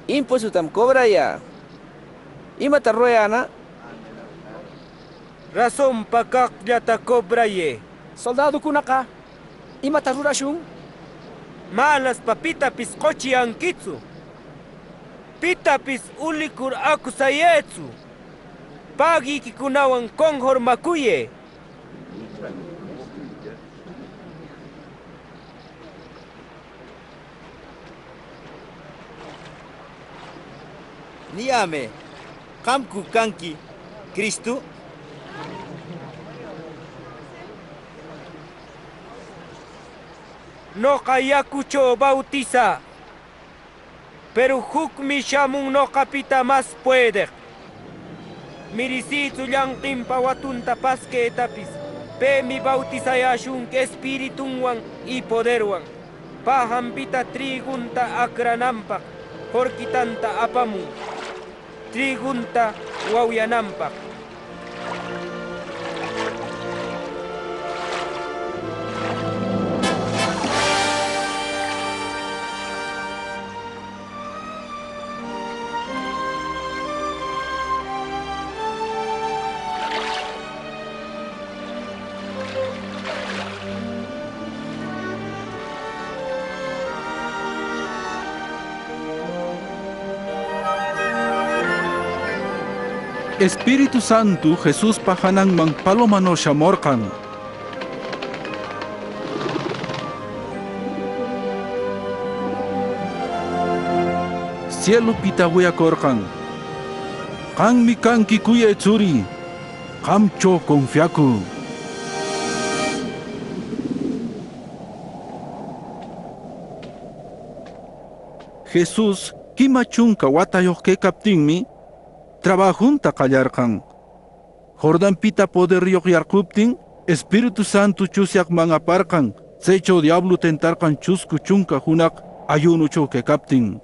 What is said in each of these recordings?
Impuesto cobra ya. Imata royana. Razón pa kakllata cobraye. Soldado kunaka, imata rurashun. Malas pa pitapis kochi ankitsu. Pitapis ulikur akusayetsu. Pagi kikunawan konghor makuye. Niame, kamku kanki, Cristo. No kayakucho bautiza. Pero hukmi shamun no kapita más puede. Mirisitu yankin pawatunta paske etapis. Pe mi bautizayashun que espiritunwan y poderwan. Pajampita trigunta akranampak. Horkitanta apamun. Trigunta wauyanampak. Espíritu Santo Jesús pajanang mang palomano shamorkan. Cielo pitahuya korkan. Kang mi kanki kuya etsuri. Kamcho confiaku. Jesús kimachunka watayoke kaptingmi. Trabajunta callarkan. Jordan pita poder yokyarkuptin, Espíritu Santo chusyak mangaparkan, secho diablo tentarkan chusku chunka hunak ayuno choke kaptin.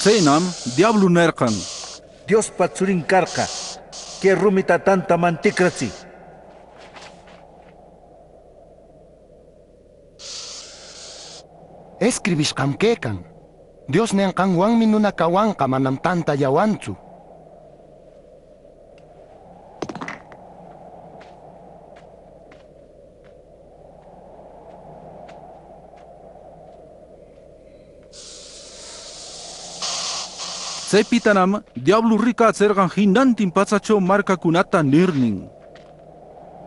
Senam diablo nerkan. Dios patsurin karka, que rumita tanta mantikrasi. Escribis kamkekan. Dios neang kang wang minuna kawang kamanam tanta yawanchu. Sepitanam diablo rika sergan hinantin pasacho marca kunata nirning.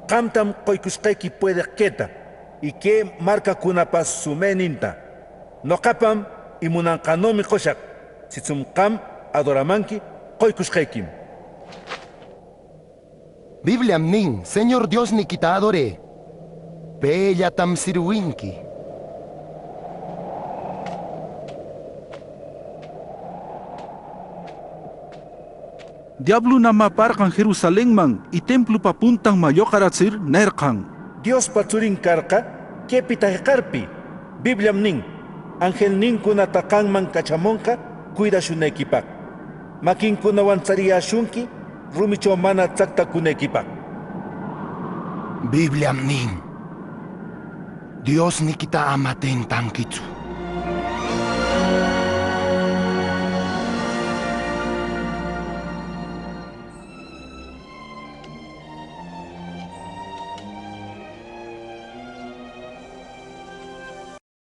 Kamtam koikuskeki puede keta, y que marca kunapas sumeninta. No kapam imunankanomi koshak, sitsum kam adoramanki koikuskekim. Biblia nin, Señor Dios ni kita adore. Bella tam sirwinki. Diablo nama parkan Jerusalén man y templo papuntang mayokaratsir nerkan. Dios patsurin karka, que pitajekarpi. Biblia nin, ángel nin kunatakan man kachamonka, cuida shunekipak. Makin kunawanzaria shunki, rumicho mana tsakta kunekipak. Biblia nin. Dios ni kita amaten tangkitsu.